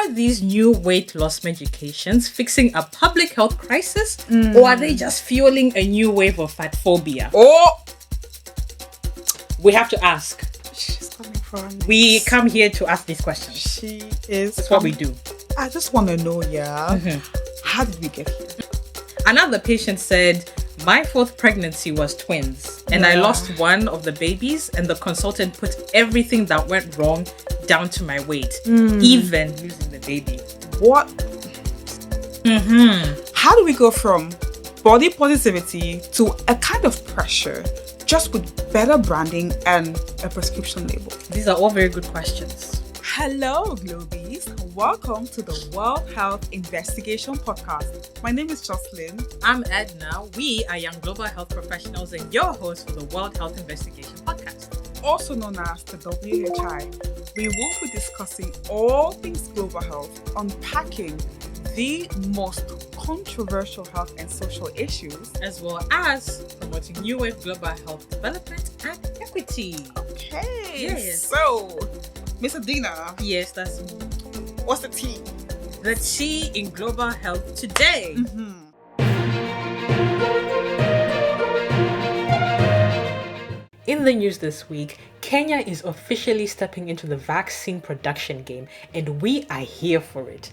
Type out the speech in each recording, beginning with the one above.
are these new weight loss medications fixing a public health crisis, or are they just fueling a new wave of fat phobia? Oh, we have to ask. She's coming from. We come here to ask these questions. She is. That's what we do. I just want to know, how did we get here? Another patient said, my fourth pregnancy was twins, and I lost one of the babies, and the consultant put everything that went wrong down to my weight, even losing the baby. What? How do we go from body positivity to a kind of pressure just with better branding and a prescription label? These are all very good questions. Hello, Globies. Welcome to the World Health Investigation Podcast. My name is Jocelyn. I'm Edna. We are young global health professionals and your hosts for the World Health Investigation Podcast, also known as the WHI. We will be discussing all things global health, unpacking the most controversial health and social issues, as well as promoting new wave global health development and equity. Okay. Yes. So, Miss Adina. Yes, that's me. What's the tea? The tea in global health today. In the news this week, Kenya is officially stepping into the vaccine production game, and we are here for it.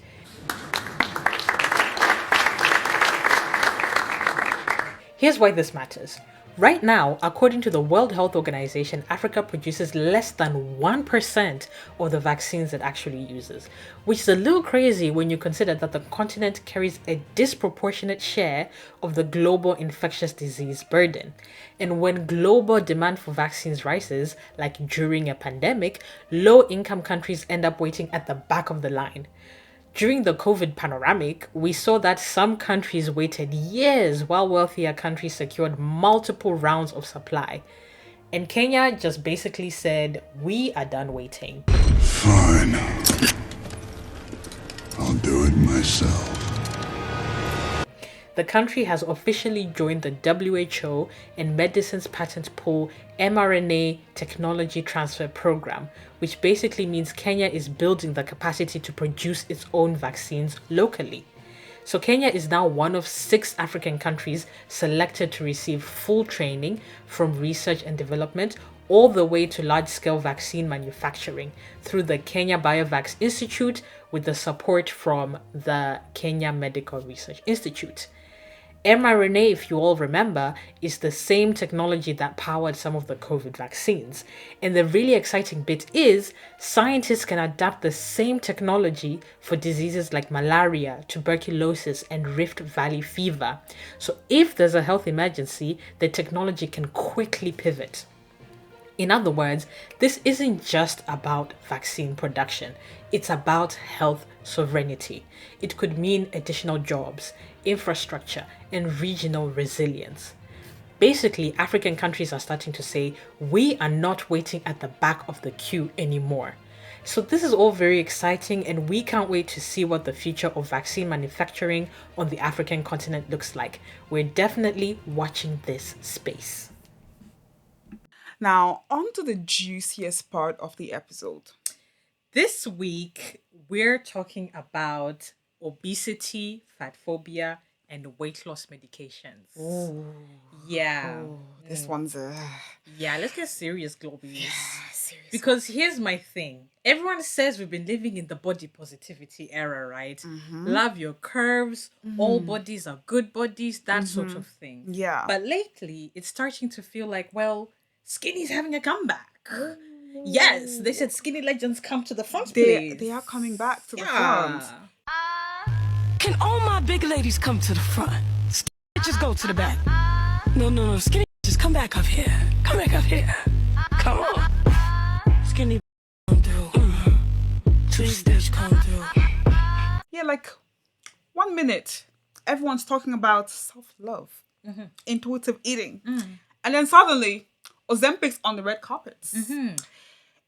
Here's why this matters. Right now, according to the World Health Organization, Africa produces less than 1% of the vaccines it actually uses, which is a little crazy when you consider that the continent carries a disproportionate share of the global infectious disease burden. And when global demand for vaccines rises, like during a pandemic, low-income countries end up waiting at the back of the line. During the COVID panoramic, we saw that some countries waited years while wealthier countries secured multiple rounds of supply. And Kenya just basically said, we are done waiting. Fine. I'll do it myself. The country has officially joined the WHO and Medicines Patent Pool mRNA Technology Transfer Program, which basically means Kenya is building the capacity to produce its own vaccines locally. So Kenya is now one of 6 African countries selected to receive full training from research and development all the way to large-scale vaccine manufacturing through the Kenya Biovax Institute with the support from the Kenya Medical Research Institute. mRNA, if you all remember, is the same technology that powered some of the COVID vaccines. And the really exciting bit is scientists can adapt the same technology for diseases like malaria, tuberculosis, and Rift Valley fever. So if there's a health emergency, the technology can quickly pivot. In other words, this isn't just about vaccine production. It's about health sovereignty. It could mean additional jobs, infrastructure, and regional resilience. Basically, African countries are starting to say, we are not waiting at the back of the queue anymore. So this is all very exciting, and we can't wait to see what the future of vaccine manufacturing on the African continent looks like. We're definitely watching this space. Now, on to the juiciest part of the episode. This week, we're talking about obesity, fat phobia, and weight loss medications. Ooh. Yeah. Oh, this one's Yeah, let's get serious, Globies. serious. Because here's my thing. Everyone says we've been living in the body positivity era, right? Love your curves, all bodies are good bodies, that sort of thing. Yeah. But lately, it's starting to feel like, well, skinny's having a comeback. Yes, they said skinny legends come to the front, please. They are coming back to the front. Can all my big ladies come to the front? Skinny just go to the back. No, skinny just come back up here. Come back up here. Come on. Skinny come through. Two-stage come through. Yeah, like 1 minute, everyone's talking about self-love, intuitive eating. And then suddenly, Ozempic's on the red carpets,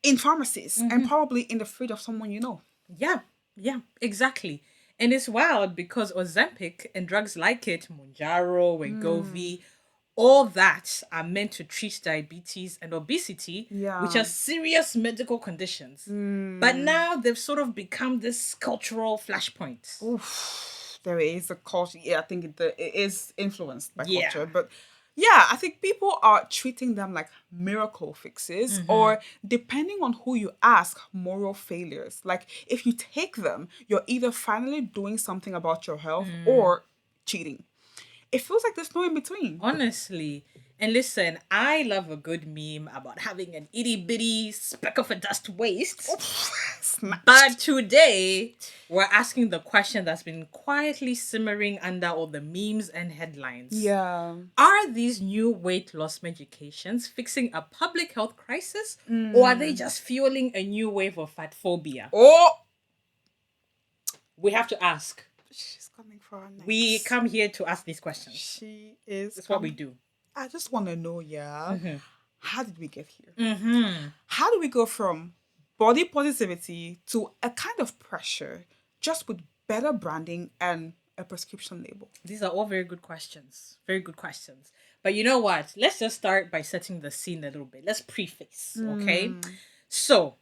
in pharmacies, and probably in the fridge of someone you know. Yeah, exactly. And it's wild because Ozempic and drugs like it, Mounjaro, Wegovy, all that are meant to treat diabetes and obesity, Yeah. which are serious medical conditions. But now they've sort of become this cultural flashpoint. Oof, there is a culture. Yeah, I think it is influenced by Yeah. culture. But yeah, I think people are treating them like miracle fixes or, depending on who you ask, moral failures. Like, if you take them, you're either finally doing something about your health or cheating. It feels like there's no in between. Honestly. And listen, I love a good meme about having an itty bitty speck of a dust waist. Snatched. But today, we're asking the question that's been quietly simmering under all the memes and headlines. Yeah. Are these new weight loss medications fixing a public health crisis, or are they just fueling a new wave of fat phobia? Oh, We have to ask. she's coming for our next. We come here to ask these questions. She is. That's what we do. I just want to know, yeah, how did we get here? Mm-hmm. How do we go from body positivity to a kind of pressure just with better branding and a prescription label? These are all very good questions. Very good questions. But you know what? Let's just start by setting the scene a little bit. Let's preface, okay? So,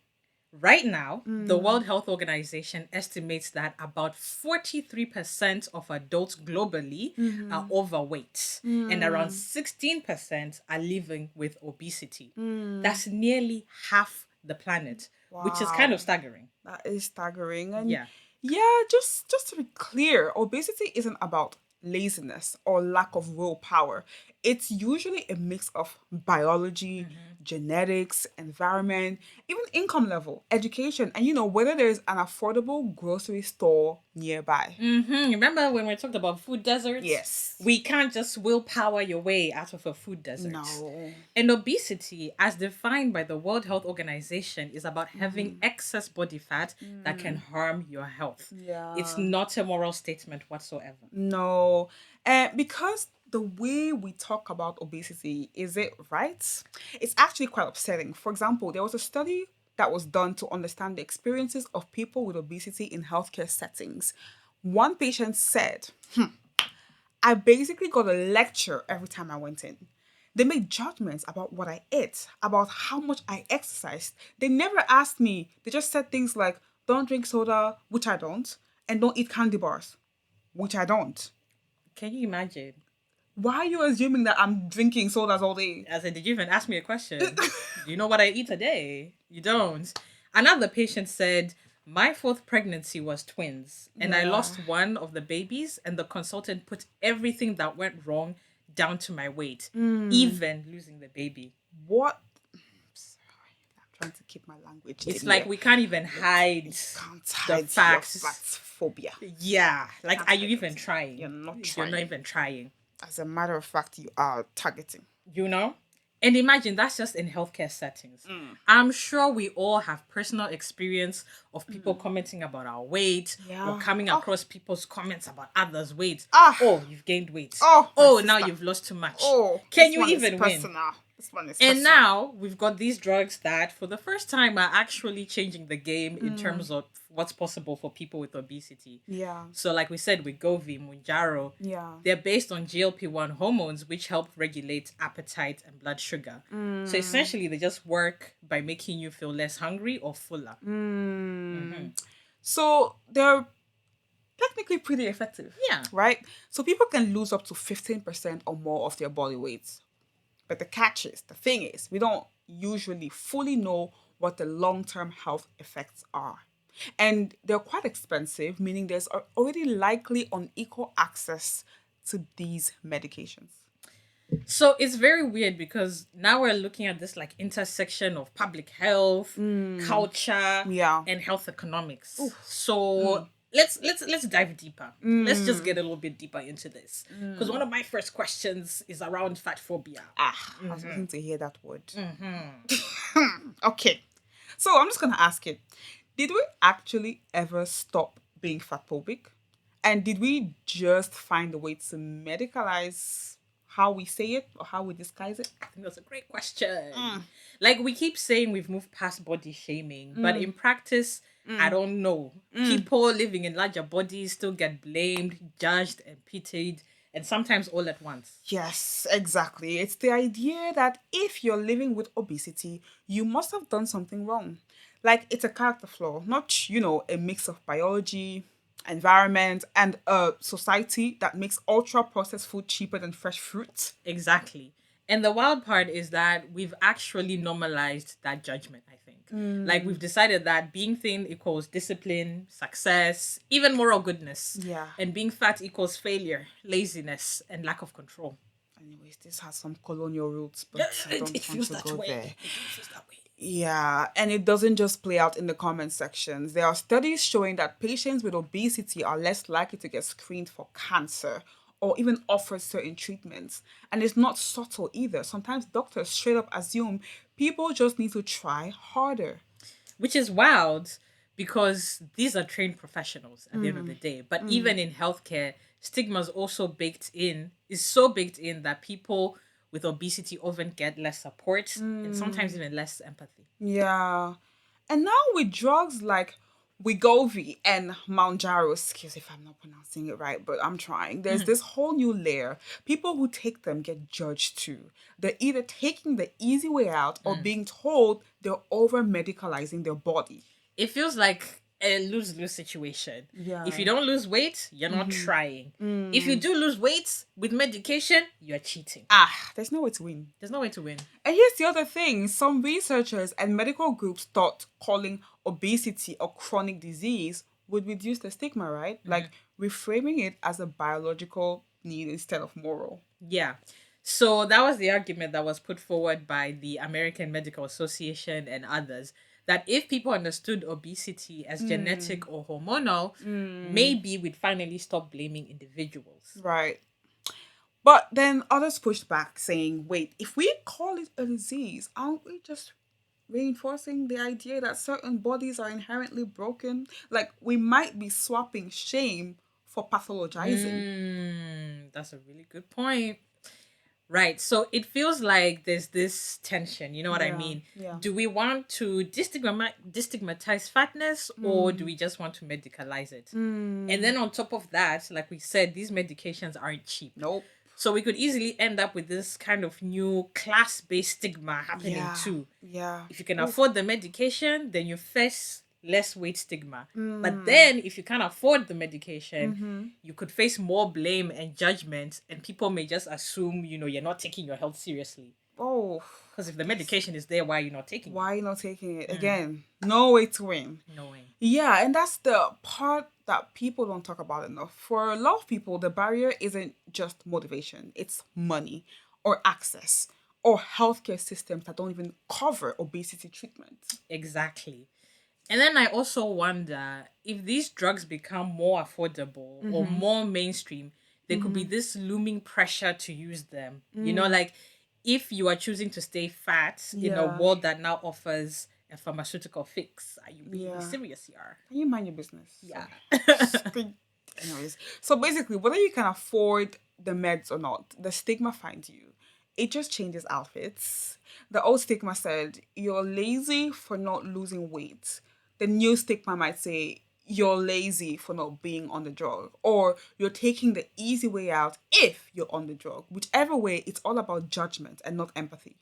right now, the World Health Organization estimates that about 43% of adults globally are overweight and around 16% are living with obesity. That's nearly half the planet, which is kind of staggering. That is staggering. And Yeah. just to be clear, obesity isn't about laziness or lack of willpower. It's usually a mix of biology, genetics, environment, even income level, education, and whether there's an affordable grocery store nearby. Remember when we talked about food deserts? Yes. We can't just willpower your way out of a food desert. No. And obesity, as defined by the World Health Organization, is about having excess body fat that can harm your health. Yeah. It's not a moral statement whatsoever. No. Because the way we talk about obesity, is it right? It's actually quite upsetting. For example, there was a study that was done to understand the experiences of people with obesity in healthcare settings. One patient said, I basically got a lecture every time I went in. They made judgments about what I ate, about how much I exercised. They never asked me. They just said things like, don't drink soda, which I don't, and don't eat candy bars, which I don't. Can you imagine? Why are you assuming that I'm drinking sodas all day? I said, did you even ask me a question? Do you know what I eat a day? You don't. Another patient said, my fourth pregnancy was twins, and I lost one of the babies, and the consultant put everything that went wrong down to my weight, even losing the baby. What? I'm sorry. I'm trying to keep my language. It's in like here. we can't even hide Can't the hide your facts. fat phobia. Yeah. Like, are you even trying? You're not You're not trying. even trying. As a matter of fact, you are targeting. You know? And imagine that's just in healthcare settings. I'm sure we all have personal experience of people commenting about our weight Yeah. or coming across people's comments about others' weight. Ah. Oh, you've gained weight. Oh, my now sister. you've lost too much. Oh, Can this you one is even win? personal. This one is And personal. now we've got these drugs that, for the first time, are actually changing the game in terms of what's possible for people with obesity. Yeah. So, like we said, Wegovy, Mounjaro, Yeah. they're based on GLP-1 hormones, which help regulate appetite and blood sugar. So essentially, they just work by making you feel less hungry or fuller. So they're technically pretty effective. Yeah. Right? So people can lose up to 15% or more of their body weight. But the thing is, we don't usually fully know what the long-term health effects are. And they're quite expensive, meaning there's already likely unequal access to these medications. So it's very weird because now we're looking at this like intersection of public health, culture, Yeah. and health economics. So let's dive deeper. Let's just get a little bit deeper into this. Because one of my first questions is around fat phobia. I was waiting to hear that word. Okay. So I'm just going to ask it. Did we actually ever stop being fat phobic? And did we just find a way to medicalize how we say it or how we disguise it? I think that's a great question. Like we keep saying we've moved past body shaming, but in practice, I don't know. People living in larger bodies still get blamed, judged, and pitied and sometimes all at once. Yes, exactly. It's the idea that if you're living with obesity, you must have done something wrong. Like it's a character flaw, not, a mix of biology, environment, and a society that makes ultra processed food cheaper than fresh fruit. Exactly. And the wild part is that we've actually normalized that judgment, I think. Like we've decided that being thin equals discipline, success, even moral goodness. Yeah. And being fat equals failure, laziness, and lack of control. Anyways, this has some colonial roots, but I don't want to go there. It feels that way. Yeah, and it doesn't just play out in the comment sections. There are studies showing that patients with obesity are less likely to get screened for cancer or even offered certain treatments. And it's not subtle either. Sometimes doctors straight up assume people just need to try harder. Which is wild because these are trained professionals at the end of the day. But even in healthcare, stigma is so baked in that people with obesity often get less support and sometimes even less empathy. Yeah. And now with drugs like Wegovy and Mounjaro, excuse if I'm not pronouncing it right, but I'm trying. There's this whole new layer. People who take them get judged too. They're either taking the easy way out or being told they're over medicalizing their body. It feels like a lose-lose situation. Yeah. If you don't lose weight, you're not trying. If you do lose weight with medication, you're cheating. There's no way to win. There's no way to win. And here's the other thing. Some researchers and medical groups thought calling obesity a chronic disease would reduce the stigma, right? Like reframing it as a biological need instead of moral. Yeah. So that was the argument that was put forward by the American Medical Association and others, that if people understood obesity as genetic or hormonal, maybe we'd finally stop blaming individuals. Right. But then others pushed back, saying, wait, if we call it a disease, aren't we just reinforcing the idea that certain bodies are inherently broken? Like, we might be swapping shame for pathologizing. That's a really good point. Right. So it feels like there's this tension. You know what I mean? Yeah. Do we want to destigmatize fatness or do we just want to medicalize it? And then on top of that, like we said, these medications aren't cheap. Nope. So we could easily end up with this kind of new class-based stigma happening too. Yeah. If you can afford the medication, then you face less weight stigma. But then if you can't afford the medication, you could face more blame and judgment, and people may just assume, you're not taking your health seriously. Oh. Because if the medication is there, why are you not taking it? Why are you not taking it? Again, no way to win. No way. Yeah, and that's the part that people don't talk about enough. For a lot of people, the barrier isn't just motivation. It's money or access or healthcare systems that don't even cover obesity treatment. Exactly. And then I also wonder if these drugs become more affordable or more mainstream, there could be this looming pressure to use them. Like if you are choosing to stay fat in a world that now offers a pharmaceutical fix, are you really serious here? Can you mind your business? Yeah. Anyways, so basically, whether you can afford the meds or not, the stigma finds you. It just changes outfits. The old stigma said, you're lazy for not losing weight. The new stigma might say, you're lazy for not being on the drug, or you're taking the easy way out if you're on the drug. Whichever way, it's all about judgment and not empathy.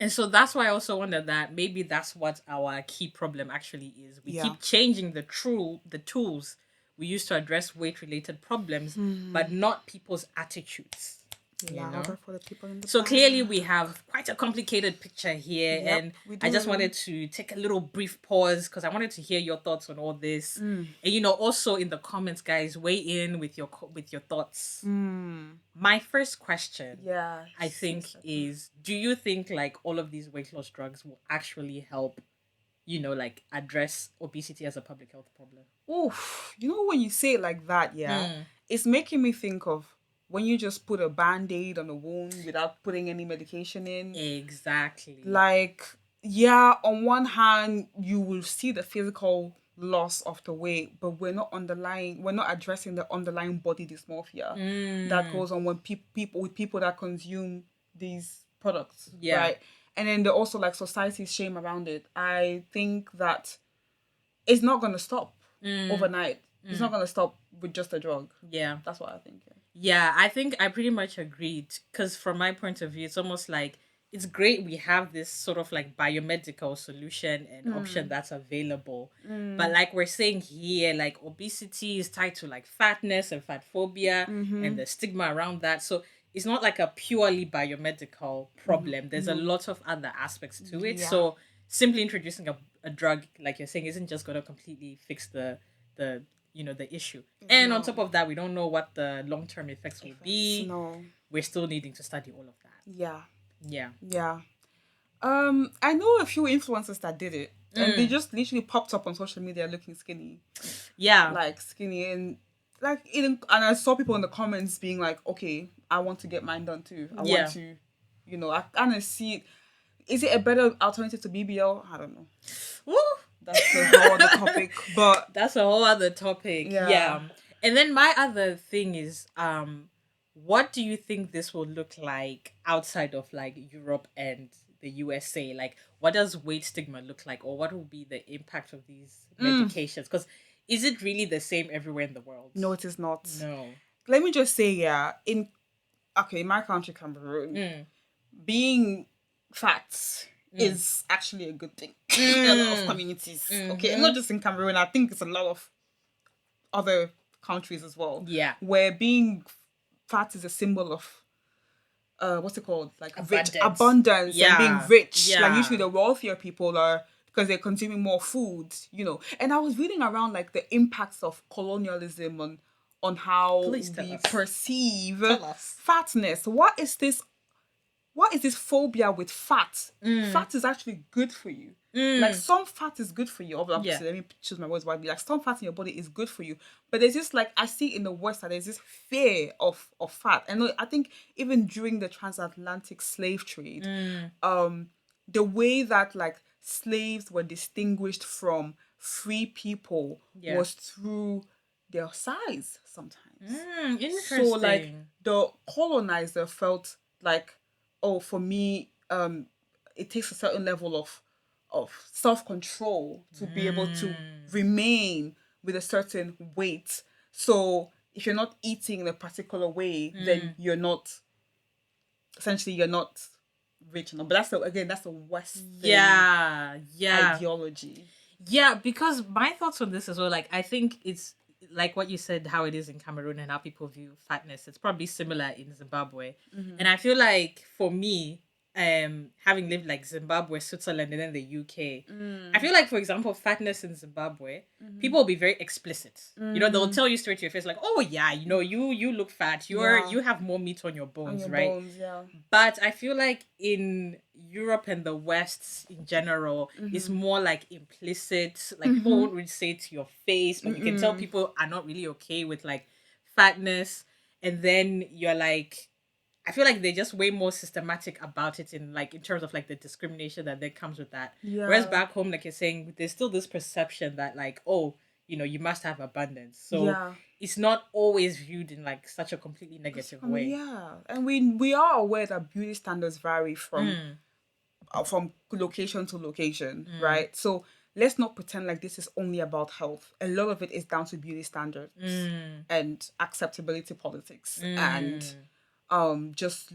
And so that's why I also wonder that maybe that's what our key problem actually is. We keep changing the tools we use to address weight-related problems, but not people's attitudes. For the people in the So back. clearly we have quite a complicated picture here, and I just wanted to take a little brief pause because I wanted to hear your thoughts on all this. And also in the comments, guys, weigh in with your thoughts. My first question, I think, is: do you think like all of these weight loss drugs will actually help, like address obesity as a public health problem? Oof, when you say it like that, it's making me think of when you just put a Band-Aid on a wound without putting any medication in. Exactly. Like, on one hand, you will see the physical loss of the weight, but we're not addressing the underlying body dysmorphia that goes on when people that consume these products. Right? And then there also like society's shame around it. I think that it's not going to stop overnight. It's not going to stop with just a drug. Yeah. That's what I think. Yeah, I think I pretty much agreed because from my point of view, it's almost like it's great we have this sort of like biomedical solution and option that's available. But like we're saying here, like obesity is tied to like fatness and fat phobia and the stigma around that. So it's not like a purely biomedical problem. There's a lot of other aspects to it. Yeah. So simply introducing a drug, like you're saying, isn't just gonna completely fix the the issue. And on top of that, we don't know what the long term effects will be. No. We're still needing to study all of that. Yeah. Yeah. Yeah. I know a few influencers that did it, and they just literally popped up on social media looking skinny, Yeah. like skinny, and like even, and I saw people in the comments being like, "Okay, I want to get mine done too. I Yeah. want to, I kind of see it. Is it a better alternative to BBL? I don't know. Woo! That's a whole other topic, but That's a whole other topic. Yeah. Yeah. And then my other thing is, what do you think this will look like outside of like Europe and the USA? Like, what does weight stigma look like, or what will be the impact of these medications? Because is it really the same everywhere in the world? no, it is not. No. Let me just say, yeah, in my country, Cameroon, being fat is actually a good thing in a lot of communities. Okay, and not just in Cameroon. I think it's a lot of other countries as well. Yeah. Where being fat is a symbol of what's it called? Like abundance Yeah. and being rich. Yeah. Like usually the wealthier people are because they're consuming more food, And I was reading around like the impacts of colonialism on how Please tell we us. perceive Tell us. fatness. What is this phobia with fat? Fat is actually good for you. Like some fat is good for you. Obviously, Yeah. let me choose my words wisely. Like some fat in your body is good for you. But there's this like I see in the West that there's this fear of fat. And I think even during the transatlantic slave trade, the way that like slaves were distinguished from free people was through their size sometimes. Interesting. So like the colonizer felt like, oh, for me, it takes a certain level of self-control to be able to remain with a certain weight. So if you're not eating in a particular way, then you're not rich enough. But that's a Western ideology. Yeah, because my thoughts on this as well, like I think it's like what you said, how it is in Cameroon and how people view fatness. It's probably similar in Zimbabwe. And I feel like for me, having lived like Zimbabwe, Switzerland, and then the UK, I feel like, for example, fatness in Zimbabwe, people will be very explicit. They'll tell you straight to your face, like, "Oh yeah, you look fat. You have more meat on your bones, right?" Bones, yeah. But I feel like in Europe and the West in general, it's more like implicit. Like people won't really say it to your face, but you can tell people are not really okay with like fatness. And then you're like, I feel like they're just way more systematic about it in terms of like the discrimination that comes with that. Yeah. Whereas back home, like you're saying, there's still this perception that like, oh, you must have abundance. So it's not always viewed in like such a completely negative way. Yeah, and we are aware that beauty standards vary from location to location, right? So let's not pretend like this is only about health. A lot of it is down to beauty standards and acceptability politics and just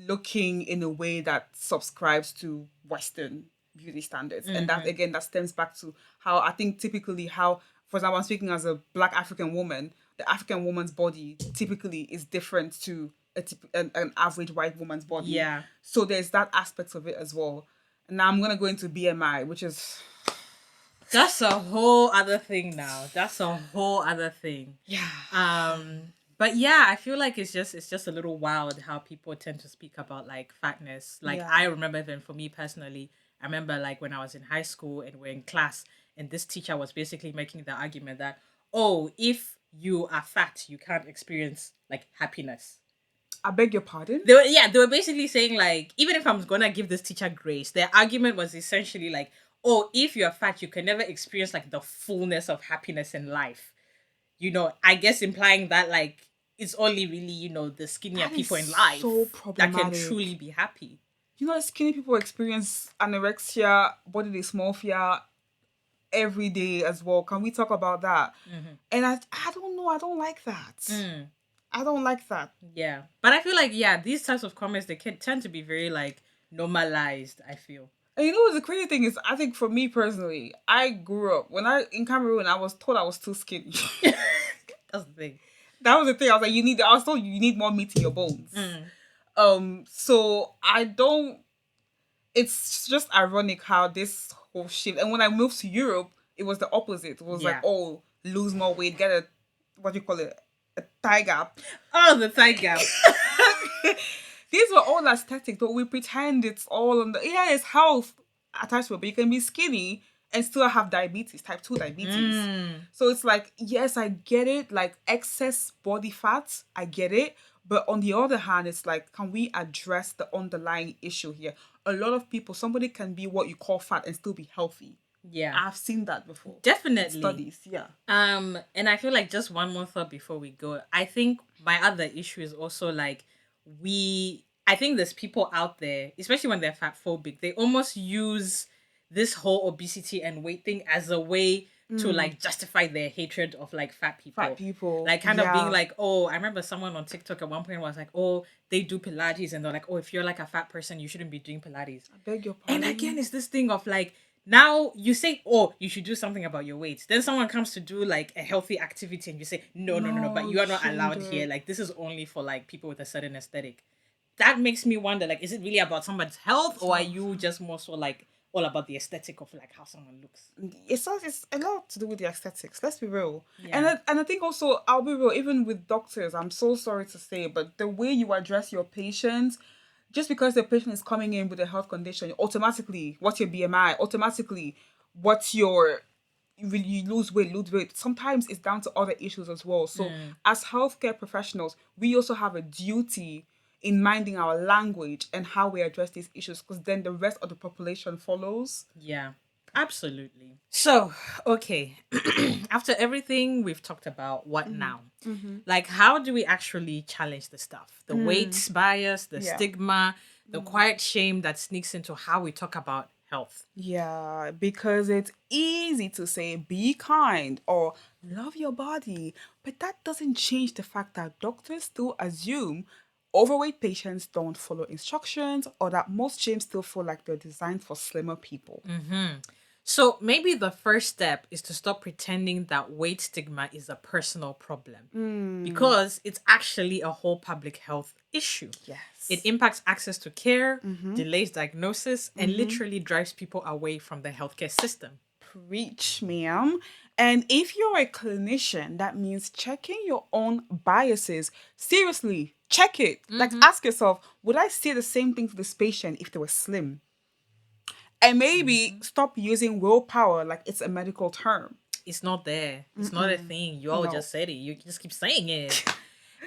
looking in a way that subscribes to Western beauty standards. And that, again, that stems back to how I think typically for example, I'm speaking as a Black African woman, the African woman's body typically is different to an average white woman's body. Yeah. So there's that aspect of it as well. And now I'm going to go into BMI, which is... That's a whole other thing now. That's a whole other thing. Yeah. But yeah, I feel like it's just a little wild how people tend to speak about like fatness. Like I remember even for me personally, I remember like when I was in high school and we're in class and this teacher was basically making the argument that, oh, if you are fat, you can't experience like happiness. I beg your pardon? They were basically saying like, even if I'm gonna give this teacher grace, their argument was essentially like, oh, if you're fat, you can never experience like the fullness of happiness in life. I guess implying that like it's only really, the skinnier That people is in life so that can problematic. truly be happy. Skinny people experience anorexia, body dysmorphia every day as well. Can we talk about that? And I don't know. I don't like that. I don't like that. Yeah. But I feel like, yeah, these types of comments, they can tend to be very, like, normalized, I feel. And you know what the crazy thing is? I think for me personally, I grew up in Cameroon. I was told I was too skinny. That's the thing. That was the thing. I was like, I was told you need more meat in your bones. So I don't. It's just ironic how this whole shift. And when I moved to Europe, it was the opposite. It was like, Yeah. oh, lose more weight, get a what do you call it, a thigh gap. Oh, the thigh gap. These were all aesthetic, but we pretend it's all on the it's health attached to it, but you can be skinny and still have diabetes, type 2 diabetes. So it's like, yes, I get it, like excess body fat, I get it. But on the other hand, it's like, can we address the underlying issue here? A lot of people, somebody can be what you call fat and still be healthy. Yeah. I've seen that before. Definitely. Studies, yeah. And I feel like just one more thought before we go. I think my other issue is also like I think there's people out there, especially when they're fat phobic, they almost use this whole obesity and weight thing as a way to like justify their hatred of like fat people. Fat people. Like kind of yeah. being like, oh, I remember someone on TikTok at one point was like, oh, they do Pilates and they're like, oh, if you're like a fat person, you shouldn't be doing Pilates. I beg your pardon. And again, it's this thing of like, now you say, oh, you should do something about your weight. Then someone comes to do like a healthy activity and you say, no, but you are not allowed here. Like, this is only for like people with a certain aesthetic. That makes me wonder, like, is it really about somebody's health or are you just more so like all about the aesthetic of like how someone looks? It's a lot to do with the aesthetics. Let's be real. Yeah. And I think also, I'll be real, even with doctors, I'm so sorry to say, but the way you address your patients, just because the patient is coming in with a health condition, automatically, what's your BMI? Automatically, what's your... you lose weight. Sometimes it's down to other issues as well. So as healthcare professionals, we also have a duty in minding our language and how we address these issues, because then the rest of the population follows. Yeah, absolutely. So, okay, after everything we've talked about, what now? Like, how do we actually challenge the stuff? The weight bias, the stigma, the quiet shame that sneaks into how we talk about health. Yeah, because it's easy to say be kind or love your body, but that doesn't change the fact that doctors still assume overweight patients don't follow instructions, or that most gyms still feel like they're designed for slimmer people. So maybe the first step is to stop pretending that weight stigma is a personal problem, because it's actually a whole public health issue. Yes. It impacts access to care, delays diagnosis, and literally drives people away from the healthcare system. Preach, ma'am. And if you're a clinician, that means checking your own biases. Seriously, check it. Like, ask yourself, would I say the same thing to this patient if they were slim? And maybe stop using willpower like it's a medical term. It's not there. It's not a thing. You all just said it. You just keep saying it.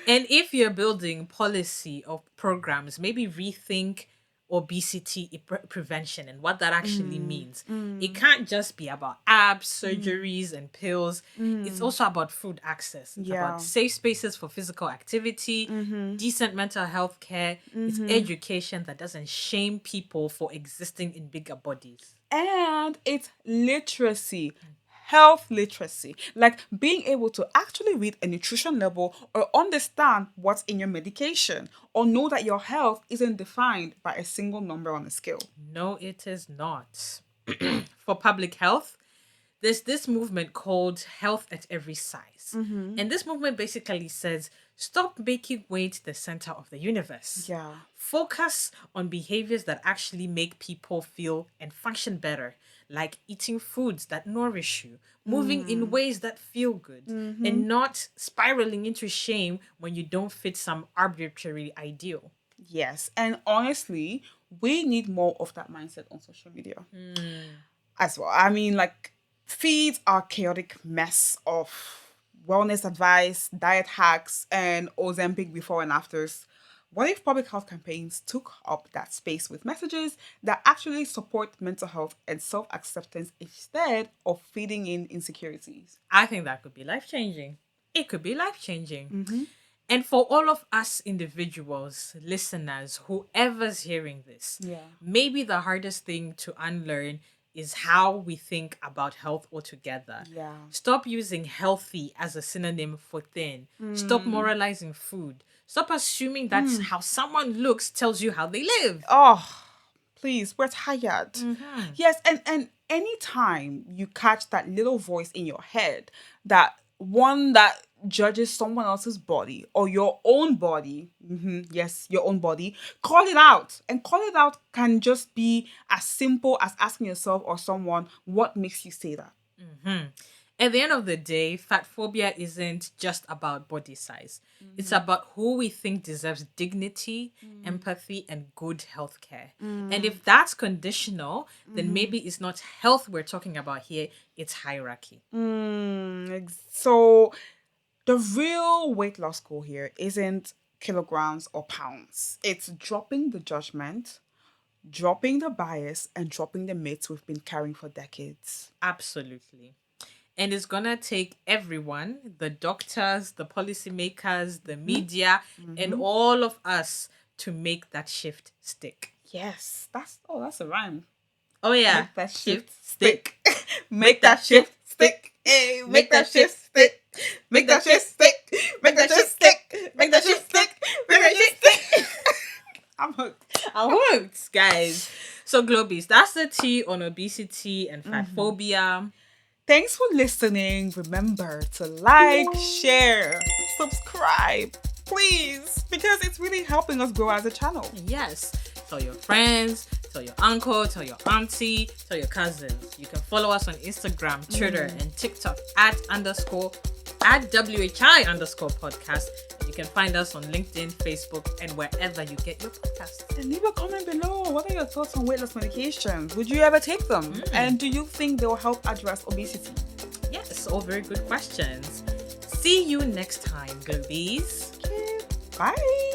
And if you're building policy or programs, maybe rethink obesity prevention and what that actually means. It can't just be about abs, surgeries, and pills. It's also about food access. It's about safe spaces for physical activity, decent mental health care. It's education that doesn't shame people for existing in bigger bodies. And it's literacy. Health literacy, like being able to actually read a nutrition label or understand what's in your medication, or know that your health isn't defined by a single number on a scale. No, it is not. For public health, there's this movement called Health at Every Size. And this movement basically says, stop making weight the center of the universe. Yeah. Focus on behaviors that actually make people feel and function better, like eating foods that nourish you, moving in ways that feel good, and not spiraling into shame when you don't fit some arbitrary ideal. Yes. And honestly, we need more of that mindset on social media as well. I mean, like, feeds are chaotic mess of wellness advice, diet hacks, and Ozempic before and afters. What if public health campaigns took up that space with messages that actually support mental health and self-acceptance instead of feeding in insecurities? I think that could be life-changing. It could be life-changing. And for all of us individuals, listeners, whoever's hearing this, maybe the hardest thing to unlearn is how we think about health altogether. Yeah. Stop using healthy as a synonym for thin. Stop moralizing food. Stop assuming that's how someone looks tells you how they live. Oh, please, we're tired. Yes, and anytime you catch that little voice in your head, that one that judges someone else's body or your own body, yes, your own body, call it out. And call it out can just be as simple as asking yourself or someone, what makes you say that? At the end of the day, fat phobia isn't just about body size. It's about who we think deserves dignity, empathy, and good health care. And if that's conditional, then maybe it's not health we're talking about here, it's hierarchy. So the real weight loss goal here isn't kilograms or pounds. It's dropping the judgment, dropping the bias, and dropping the myths we've been carrying for decades. Absolutely. And it's gonna take everyone, the doctors, the policymakers, the media, and all of us to make that shift stick. Yes, that's a rhyme. Oh yeah. Make that shift stick. Make that shift stick. Hey, make that shift stick. Make that shift stick. Make that shift stick. Make that shift stick. Make that shift stick. I'm hooked, guys. So Globies, that's the tea on obesity and fat phobia. Thanks for listening. Remember to like, share, subscribe, please, because it's really helping us grow as a channel. Yes. Tell your friends, tell your uncle, tell your auntie, tell your cousins. You can follow us on Instagram, Twitter, and TikTok at WHI_podcast. You can find us on LinkedIn, Facebook, and wherever you get your podcasts. And leave a comment below. What are your thoughts on weight loss medications? Would you ever take them? And do you think they will help address obesity? Yes, all very good questions. See you next time, Globies. Okay. Bye.